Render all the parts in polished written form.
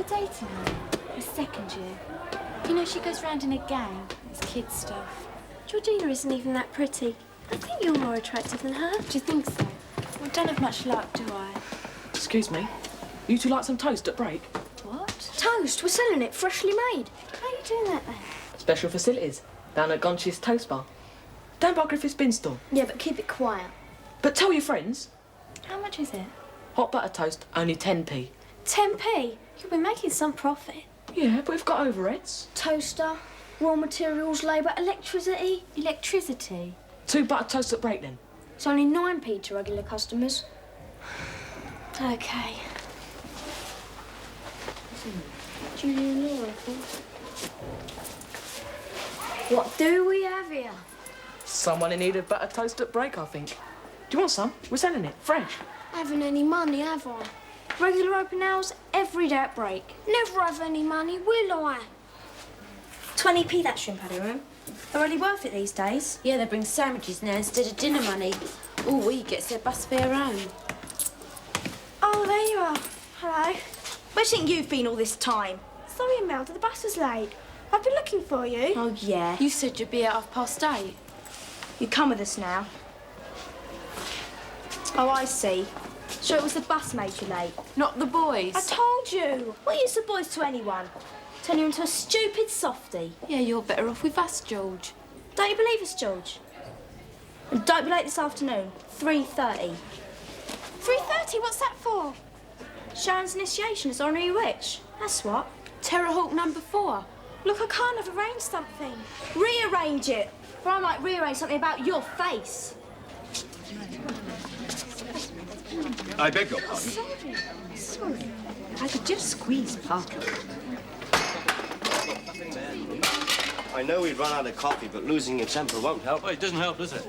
still dating her? Her second year. You know, she goes round in a gang. It's kid stuff. Georgina isn't even that pretty. I think you're more attractive than her. Do you think so? Well, I don't have much luck, do I? Excuse me. You two like some toast at break? What? Toast? We're selling it freshly made. How are you doing that then? Special facilities. Down at Gonchi's Toast Bar. Down by Griffith's bin store. Yeah, but keep it quiet. But tell your friends. How much is it? Hot butter toast, only 10p. 10p? You'll be making some profit. Yeah, but we've got overheads. Toaster, raw materials, labour, electricity. Electricity? 2 butter toasts at break then. It's only 9p to regular customers. Okay. Julian Law, I think. What do we have here? Someone in need of butter toast at break, I think. Do you want some? We're selling it, fresh. I haven't any money, have I? Regular open hours every day at break. Never have any money, will I? 20p that shrimp paddy room. They're really worth it these days. Yeah, they bring sandwiches now instead of dinner money. All we get's their bus fare home. Oh, there you are. Hello. Where do you think you've been all this time? Sorry, Imelda, the bus was late. I've been looking for you. Oh, yeah. You said you'd be at 8:30. You come with us now. Oh, I see. So it was the bus made you late. Not the boys. I told you. What use the boys to anyone? Turn you into a stupid softie. Yeah, you're better off with us, George. Don't you believe us, George? And don't be late this afternoon. 3:30. 3:30, what's that for? Sharon's initiation as honorary witch. That's what. Terrahawk number 4. Look, I can't have arranged something. Rearrange it. Or I might rearrange something about your face. I beg your pardon. Sorry. I could just squeeze past. I know we've run out of coffee, but losing your temper won't help. Well, it doesn't help, does it?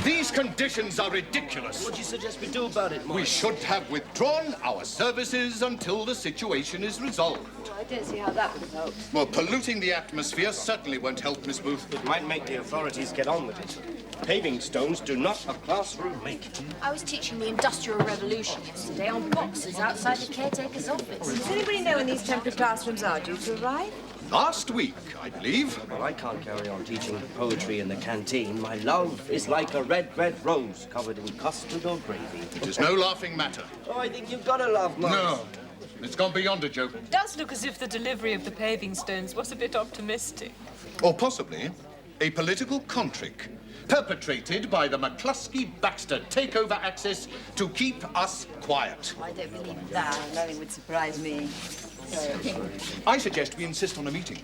These conditions are ridiculous. What do you suggest we do about it, Morris? We should have withdrawn our services until the situation is resolved. I don't see how that would have helped. Well, polluting the atmosphere certainly won't help, Miss Booth. It might make the authorities get on with it. Paving stones do not a classroom make. I was teaching the Industrial Revolution yesterday on boxes outside the caretaker's office. Does anybody know when these temporary classrooms are due to arrive? Last week, I believe. Well, I can't carry on teaching poetry in the canteen. My love is like a red, red rose covered in custard or gravy. It is no laughing matter. Oh, I think you've got to love, Morris. No, it's gone beyond a joke. It does look as if the delivery of the paving stones was a bit optimistic. Or possibly a political contrick perpetrated by the McCluskey-Baxter takeover access to keep us quiet. I don't believe that. Nothing would surprise me. I suggest we insist on a meeting.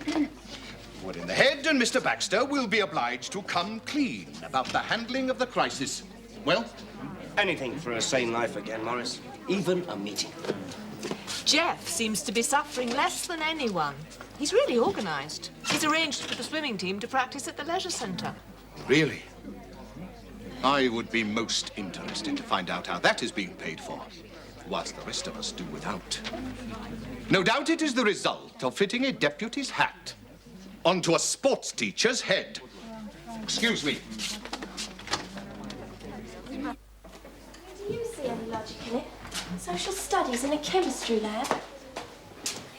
Wherein the head and Mr. Baxter will be obliged to come clean about the handling of the crisis. Well? Anything for a sane life again, Morris. Even a meeting. Jeff seems to be suffering less than anyone. He's really organised. He's arranged for the swimming team to practice at the leisure centre. Really? I would be most interested to find out how that is being paid for, whilst the rest of us do without. No doubt it is the result of fitting a deputy's hat onto a sports teacher's head. Excuse me. Do you see any logic in it? Social studies in a chemistry lab?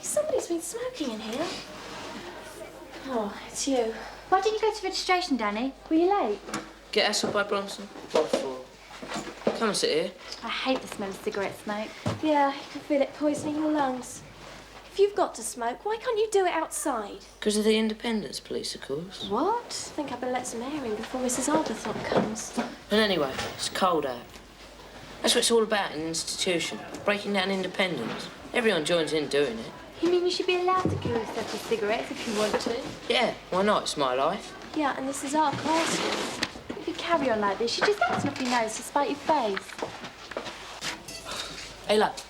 Somebody's been smoking in here. Oh, it's you. Why didn't you go to registration, Danny? Were you late? Get hassled by Bronson. What for? Come and sit here. I hate the smell of cigarette smoke. Yeah, you can feel it poisoning your lungs. If you've got to smoke, why can't you do it outside? Because of the Independence Police, of course. What? I think I better let some air in before Mrs. Arbuthnot comes. And anyway, it's cold out. That's what it's all about in an institution. Breaking down independence. Everyone joins in doing it. You mean you should be allowed to kill yourself with cigarettes if you want to? Yeah, why not? It's my life. Yeah, and this is our classroom. If you carry on like this, you just act off your nose to spite your face. Hey, lad.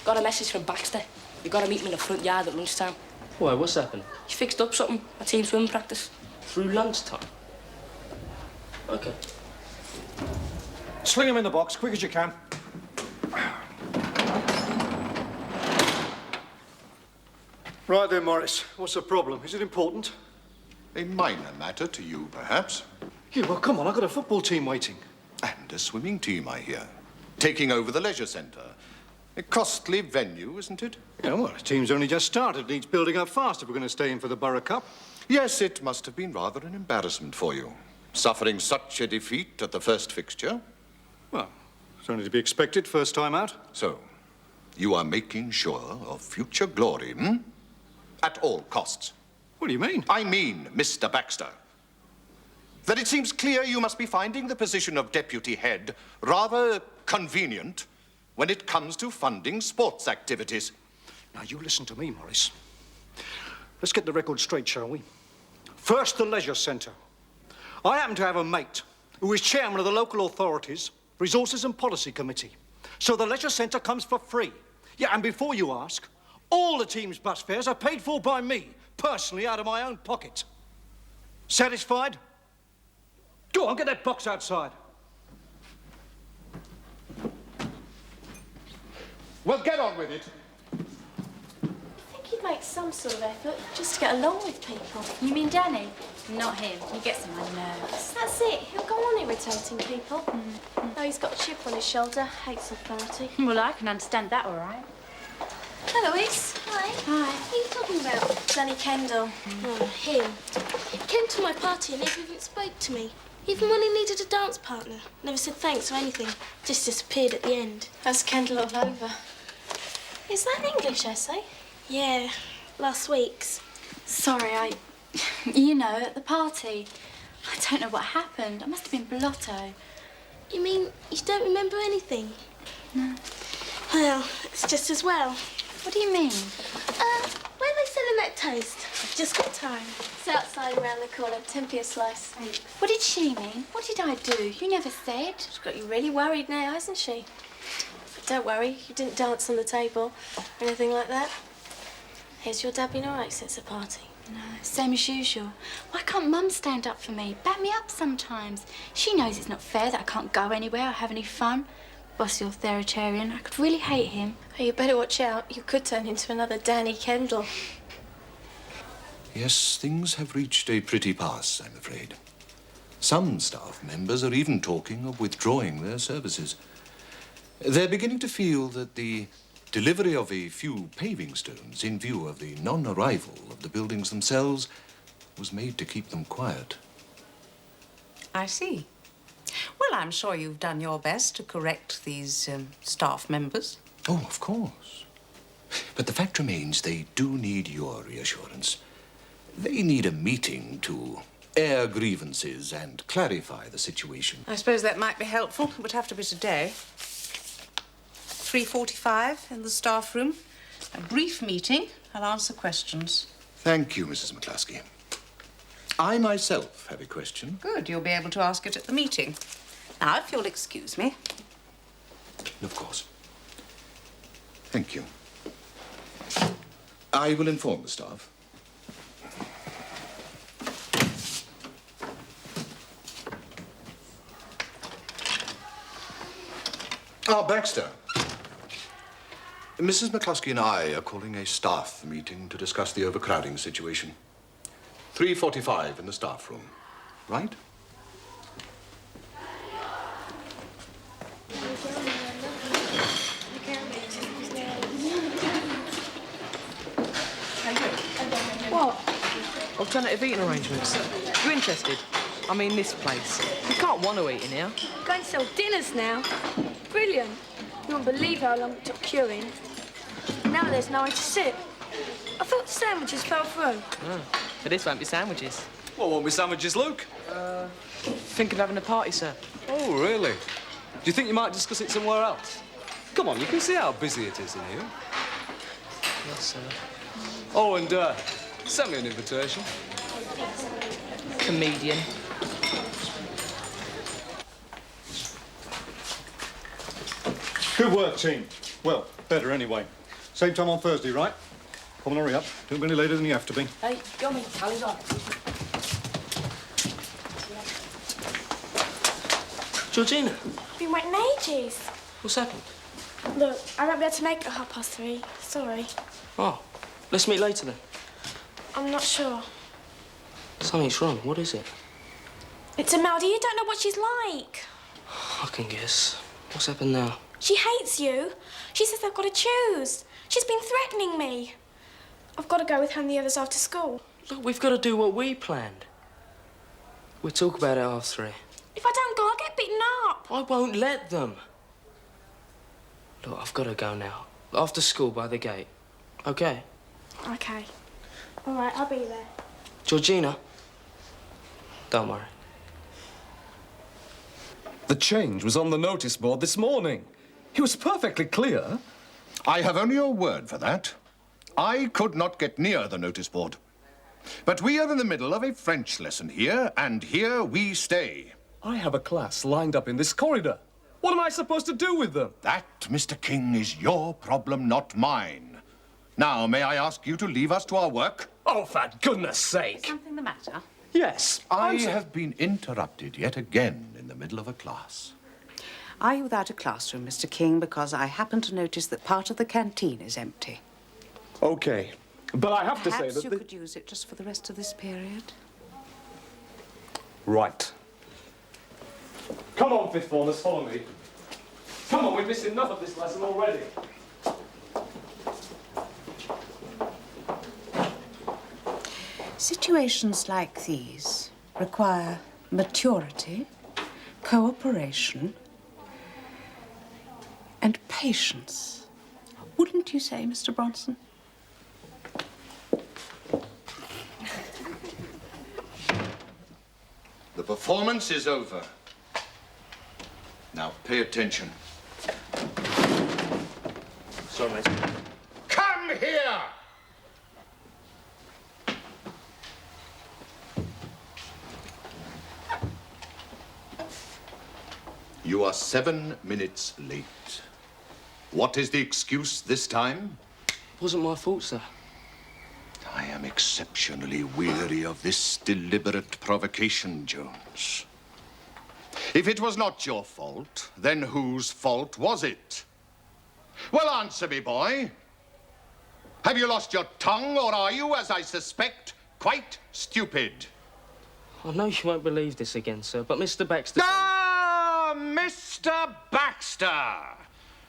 Got a message from Baxter. You got to meet him in the front yard at lunchtime. Why, what's happened? He fixed up something at team swim practice. Through lunchtime? Okay. Sling him in the box, quick as you can. Right then, Morris. What's the problem? Is it important? A minor matter to you, perhaps. Yeah, well, come on. I've got a football team waiting. And a swimming team, I hear. Taking over the leisure centre. A costly venue, isn't it? Yeah, well, the team's only just started. It needs building up fast if we're going to stay in for the Borough Cup. Yes, it must have been rather an embarrassment for you, suffering such a defeat at the first fixture. Well, it's only to be expected, first time out. So, you are making sure of future glory, hmm? At all costs. What do you mean? I mean, Mr. Baxter, that it seems clear you must be finding the position of deputy head rather convenient when it comes to funding sports activities. Now, you listen to me, Morris. Let's get the record straight, shall we? First, the Leisure Centre. I happen to have a mate who is chairman of the local authorities, Resources and Policy Committee. So the Leisure Centre comes for free. Yeah, and before you ask, all the team's bus fares are paid for by me, personally, out of my own pocket. Satisfied? Go on, get that box outside. Well, get on with it. I think he'd make some sort of effort just to get along with people. You mean Danny? Not him. He gets on my nerves. That's it. He'll go on irritating people. Oh, he's got a chip on his shoulder. Hates authority. Well, I can understand that all right. Hello, East. Hi. Hi. What are you talking about? Danny Kendall. Oh, him. He came to my party and never even spoke to me. Even when he needed a dance partner. Never said thanks or anything. Just disappeared at the end. That's Kendall all over. Is that an English essay? Yeah, last week's. Sorry, you know, at the party. I don't know what happened. I must have been blotto. You mean you don't remember anything? No. Well, it's just as well. What do you mean? Where are they selling that toast? I've just got time. It's outside around the corner. 10p a slice. What did she mean? What did I do? You never said. She's got you really worried now, hasn't she? But don't worry, you didn't dance on the table or anything like that. Here's your dad been all right since the party. No, same as usual. Why can't Mum stand up for me? Back me up sometimes. She knows it's not fair that I can't go anywhere or have any fun. Bossy authoritarian. I could really hate him. Oh, you better watch out. You could turn into another Danny Kendall. Yes, things have reached a pretty pass, I'm afraid. Some staff members are even talking of withdrawing their services. They're beginning to feel that the delivery of a few paving stones in view of the non-arrival of the buildings themselves was made to keep them quiet. I see. Well, I'm sure you've done your best to correct these staff members. Oh, of course. But the fact remains they do need your reassurance. They need a meeting to air grievances and clarify the situation. I suppose that might be helpful. It would have to be today. 3:45 in the staff room. A brief meeting. I'll answer questions. Thank you, Mrs. McCluskey. I myself have a question. Good. You'll be able to ask it at the meeting. Now, if you'll excuse me. Of course. Thank you. I will inform the staff. Ah, Baxter. Mrs. McCluskey and I are calling a staff meeting to discuss the overcrowding situation. 3:45 in the staff room, right? What? Alternative eating arrangements. You interested? I mean, this place. You can't want to eat in here. Going to sell dinners now. Brilliant. You won't believe how long it took queuing. Now there's nowhere to sit. I thought the sandwiches fell through. Oh, but this won't be sandwiches. What won't be sandwiches, Luke? Thinking of having a party, sir. Oh, really? Do you think you might discuss it somewhere else? Come on, you can see how busy it is in here. Yes, sir. Oh, and send me an invitation. Comedian. Good work, team. Well, better anyway. Same time on Thursday, right? Come on, hurry up. Don't be any later than you have to be. Hey, got me. Tally's on. Georgina, Been waiting ages. what's happened? Look, I won't be able to make it at 3:30. Sorry. Oh, let's meet later then. I'm not sure. Something's wrong. What is it? It's Imelda. You don't know what she's like. I can guess. What's happened now? She hates you. She says I've got to choose. She's been threatening me. I've got to go with her and the others after school. Look, we've got to do what we planned. We'll talk about it after 3. If I don't go, I'll get beaten up. I won't let them. Look, I've got to go now. After school by the gate. OK? OK. All right, I'll be there. Georgina, don't worry. The change was on the notice board this morning. It was perfectly clear. I have only your word for that. I could not get near the notice board. But we are in the middle of a French lesson here, and here we stay. I have a class lined up in this corridor. What am I supposed to do with them? That, Mr. King, is your problem, not mine. Now, may I ask you to leave us to our work? Oh, for goodness sake. Something the matter? Yes. I have been interrupted yet again in the middle of a class. Are you without a classroom, Mr. King? Because I happen to notice that part of the canteen is empty. OK. But I have to say Perhaps that you could use it just for the rest of this period. Right. Come on, fifth formers, follow me. Come on, we've missed enough of this lesson already. Situations like these require maturity, cooperation, and patience. Wouldn't you say, Mr. Bronson? The performance is over. Now, pay attention. Sorry, mate. Come here! You are 7 minutes late. What is the excuse this time? Wasn't my fault, sir. I am exceptionally weary of this deliberate provocation, Jones. If it was not your fault, then whose fault was it? Well, answer me, boy. Have you lost your tongue, or are you, as I suspect, quite stupid? I know you won't believe this again, sir, but Mr. Baxter... Ah, Mr. Baxter!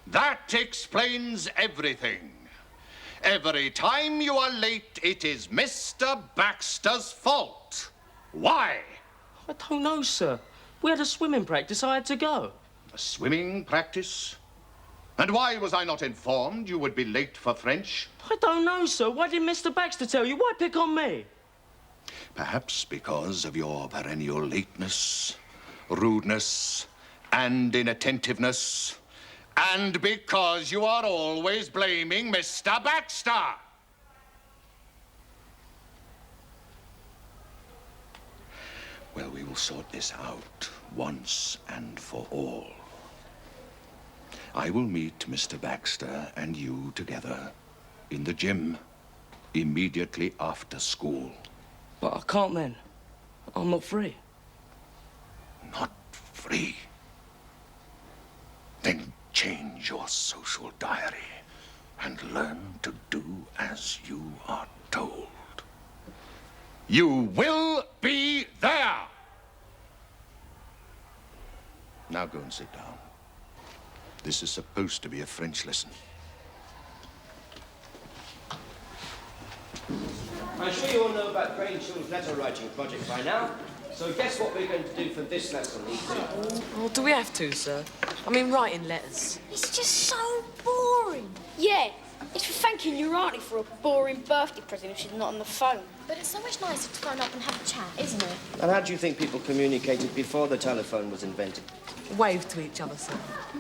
That explains everything. Every time you are late, it is Mr. Baxter's fault. Why? I don't know, sir. We had a swimming practice. I had to go. A swimming practice? And why was I not informed you would be late for French? I don't know, sir. Why did Mr. Baxter tell you? Why pick on me? Perhaps because of your perennial lateness, rudeness, and inattentiveness. And because you are always blaming Mr. Baxter. Well, we will sort this out once and for all. I will meet Mr. Baxter and you together in the gym immediately after school. But I can't then. I'm not free. Not free? Then change your social diary and learn to do as you are told. You will be there! Now go and sit down. This is supposed to be a French lesson. I'm sure you all know about Grange's letter writing project by now. So guess what we're going to do for this lesson, E2? Oh, do we have to, sir? I mean, writing letters. It's just so boring. Yeah, it's for thanking your auntie for a boring birthday present if she's not on the phone. But it's so much nicer to phone up and have a chat, isn't it? And how do you think people communicated before the telephone was invented? Wave to each other, sir.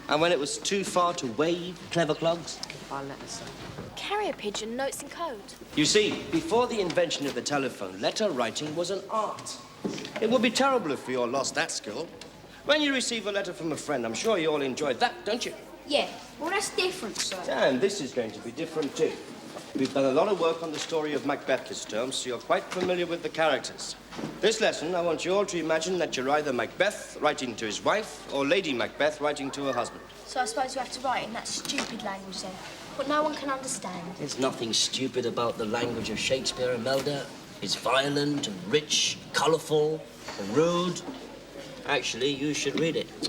And when it was too far to wave, clever clogs? By letters, sir. Carrier pigeon, notes and code. You see, before the invention of the telephone, letter writing was an art. It would be terrible if we all lost that skill. When you receive a letter from a friend, I'm sure you all enjoyed that, don't you? Yeah, well, that's different, sir. And this is going to be different, too. We've done a lot of work on the story of Macbeth this term, so you're quite familiar with the characters. This lesson, I want you all to imagine that you're either Macbeth writing to his wife or Lady Macbeth writing to her husband. So I suppose you have to write in that stupid language then, what no one can understand. There's nothing stupid about the language of Shakespeare, Imelda. It's violent and rich, colourful and rude. Actually, you should read it.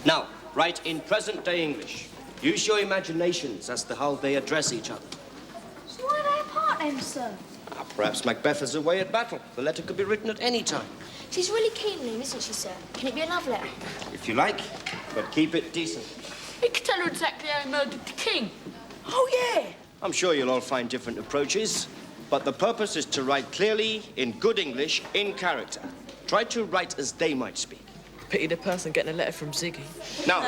Now, Write in present-day English. Use your imaginations as to how they address each other. So why are they apart then, sir? Perhaps Macbeth is away at battle. The letter could be written at any time. She's really keen on him, isn't she, sir? Can it be a love letter? If you like, but keep it decent. We could tell her exactly how he murdered the king. Oh, yeah! I'm sure you'll all find different approaches, but the purpose is to write clearly, in good English, in character. Try to write as they might speak. Pity the person getting a letter from Ziggy. Now,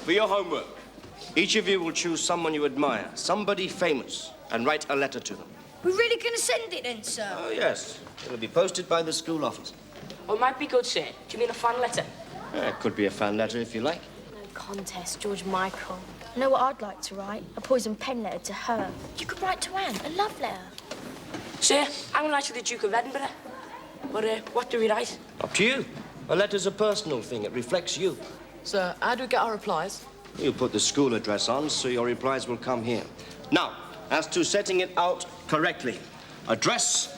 for your homework, each of you will choose someone you admire, somebody famous, and write a letter to them. We're really going to send it then, sir? Oh, yes. It'll be posted by the school office. Oh, it might be good, sir. Do you mean a fan letter? It could be a fan letter if you like. No contest, George Michael. You know what I'd like to write? A poison pen letter to her. You could write to Anne, a love letter. Sir, I'm going to write to the Duke of Edinburgh. But what do we write? Up to you. A letter's a personal thing. It reflects you. Sir, how do we get our replies? You put the school address on, so your replies will come here. Now, as to setting it out correctly. Address,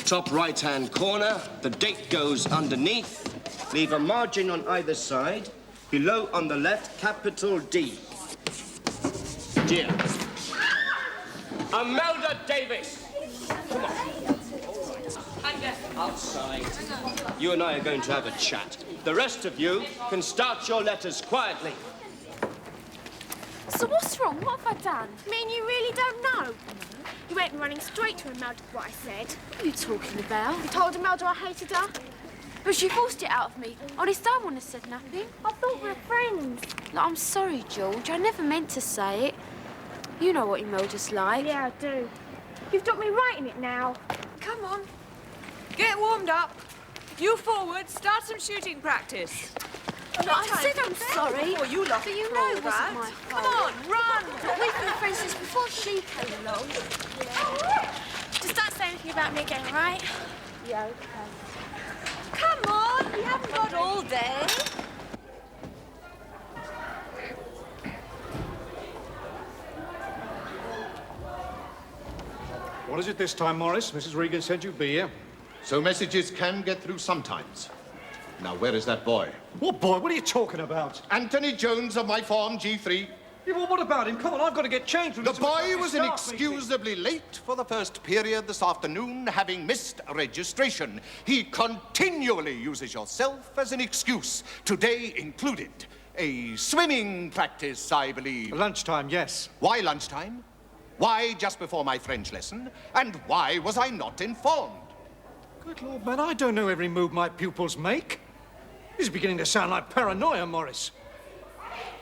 top right-hand corner. The date goes underneath. Leave a margin on either side. Below on the left, capital D. Dear. Imelda Davis. Come on. Outside. You and I are going to have a chat. The rest of you can start your letters quietly. So what's wrong? What have I done? Me and you really don't know. You went running straight to Imelda for what I said. What are you talking about? You told Imelda I hated her. But she forced it out of me. Honest, I wouldn't have said nothing. I thought we were friends. Look, I'm sorry, George. I never meant to say it. You know what Imelda's like. Yeah, I do. You've got me writing it now. Come on. Get warmed up. You forward, start some shooting practice. I said I'm sorry. Oh, you lot But you know crawl it wasn't that. my Come fault. on, run. But we've been friends since before she came along. Just don't say anything about me again, right? Yeah, okay. Come on, we haven't got all day. What is it this time, Morris? Mrs. Regan said you'd be here. So messages can get through sometimes. Now, where is that boy? What boy? What are you talking about? Anthony Jones of my form, G3. Yeah, well, what about him? Come on, I've got to get changed. The boy was inexcusably late for the first period this afternoon, having missed registration. He continually uses yourself as an excuse, today included. A swimming practice, I believe. Lunchtime, yes. Why lunchtime? Why just before my French lesson? And why was I not informed? Good Lord, man, I don't know every move my pupils make. This is beginning to sound like paranoia, Morris.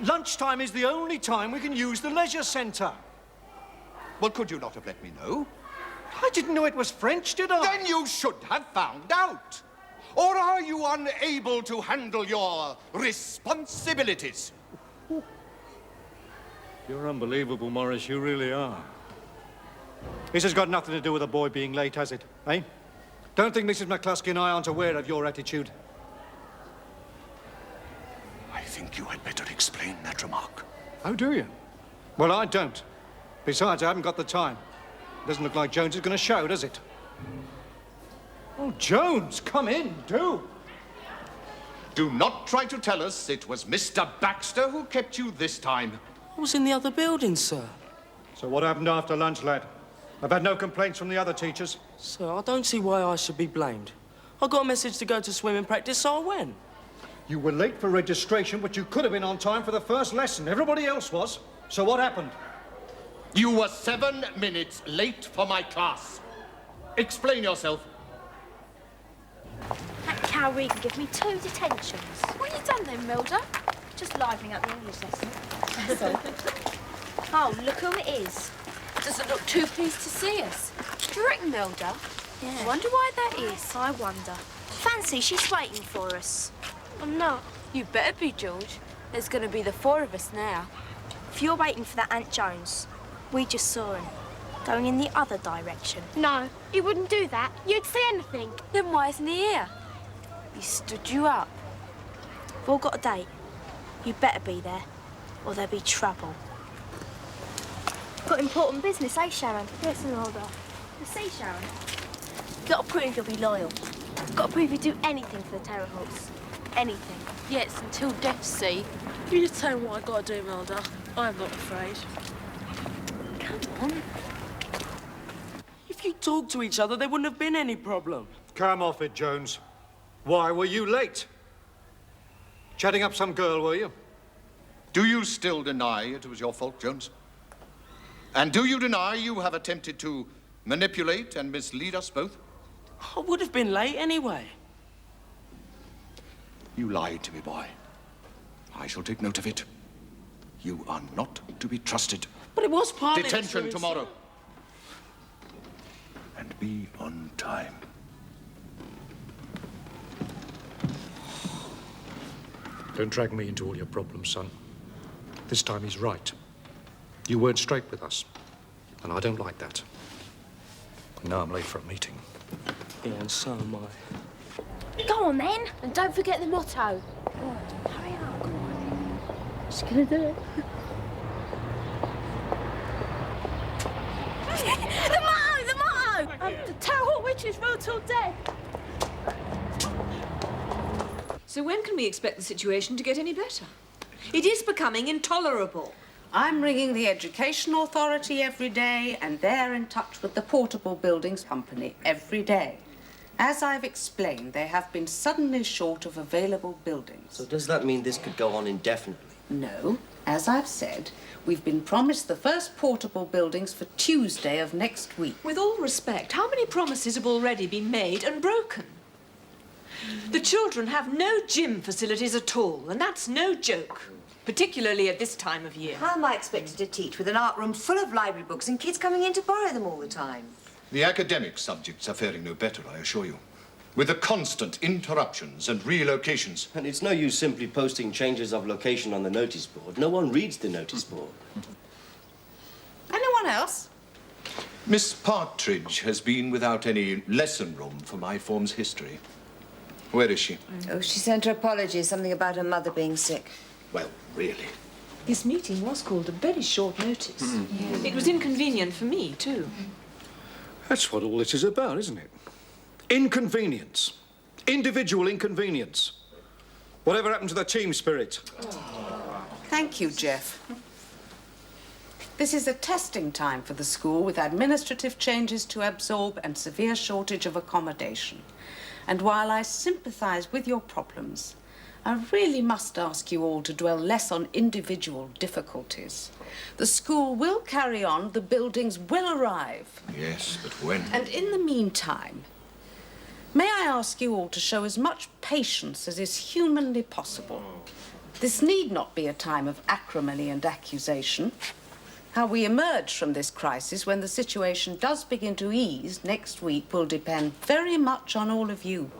Lunchtime is the only time we can use the leisure centre. Well, could you not have let me know? I didn't know it was French, did I? Then you should have found out. Or are you unable to handle your responsibilities? You're unbelievable, Morris, you really are. This has got nothing to do with the boy being late, has it, eh? Don't think Mrs. McCluskey and I aren't aware of your attitude. I think you had better explain that remark. Oh, do you? Well, I don't. Besides, I haven't got the time. Doesn't look like Jones is going to show, does it? Oh, Jones, come in, do. Do not try to tell us it was Mr. Baxter who kept you this time. I was in the other building, sir. So what happened after lunch, lad? I've had no complaints from the other teachers. Sir, I don't see why I should be blamed. I got a message to go to swimming practice, so I went. You were late for registration, but you could have been on time for the first lesson. Everybody else was. So what happened? You were 7 minutes late for my class. Explain yourself. That cow Regan gave me 2 detentions. What have you done then, Milda? Just livening up the English lesson. Oh, look who it is. Doesn't look too pleased to see us. Do you reckon, Milda? Yeah. I wonder why that is. I wonder. Fancy, she's waiting for us. I'm not. You better be, George. There's going to be the 4 of us now. If you're waiting for that Aunt Jones, we just saw him going in the other direction. No, he wouldn't do that. You'd say anything. Then why isn't he here? He stood you up. We've all got a date. You better be there, or there'll be trouble. Got important business, eh, Sharon? Yes, Milda. You see, Sharon? You've got to prove you'll be loyal. I've got to prove you do anything for the Terror Horse. Anything. Yes, until death, see. You just tell me what I've got to do, Melda. I'm not afraid. Come on. If you talked to each other, there wouldn't have been any problem. Come off it, Jones. Why were you late? Chatting up some girl, were you? Do you still deny it was your fault, Jones? And do you deny you have attempted to manipulate and mislead us both? I would have been late anyway. You lied to me, boy. I shall take note of it. You are not to be trusted. But it was partly Detention tomorrow. And be on time. Don't drag me into all your problems, son. This time he's right. You weren't straight with us, and I don't like that. And now I'm late for a meeting. Yeah, and so am I. Go on, then. And don't forget the motto. Go on, hurry up, go on. She's gonna do it. The motto! The motto! The Terror Hawk Witches rode till death. So when can we expect the situation to get any better? It is becoming intolerable. I'm ringing the Education Authority every day, and they're in touch with the Portable Buildings Company every day. As I've explained, they have been suddenly short of available buildings. So does that mean this could go on indefinitely? No. As I've said, we've been promised the first portable buildings for Tuesday of next week. With all respect, how many promises have already been made and broken? The children have no gym facilities at all, and that's no joke, particularly at this time of year. How am I expected to teach with an art room full of library books and kids coming in to borrow them all the time? The academic subjects are faring no better, I assure you. With the constant interruptions and relocations. And it's no use simply posting changes of location on the notice board. No one reads the notice board. Anyone else? Miss Partridge has been without any lesson room for my form's history. Where is she? Oh, she sent her apologies, something about her mother being sick. Well, really? This meeting was called at very short notice. It was inconvenient for me, too. That's what all this is about, isn't it? Inconvenience. Individual inconvenience. Whatever happened to the team spirit? Thank you, Jeff. This is a testing time for the school with administrative changes to absorb and severe shortage of accommodation. And while I sympathise with your problems, I really must ask you all to dwell less on individual difficulties. The school will carry on, the buildings will arrive. Yes, but when? And in the meantime, may I ask you all to show as much patience as is humanly possible. This need not be a time of acrimony and accusation. How we emerge from this crisis when the situation does begin to ease next week will depend very much on all of you.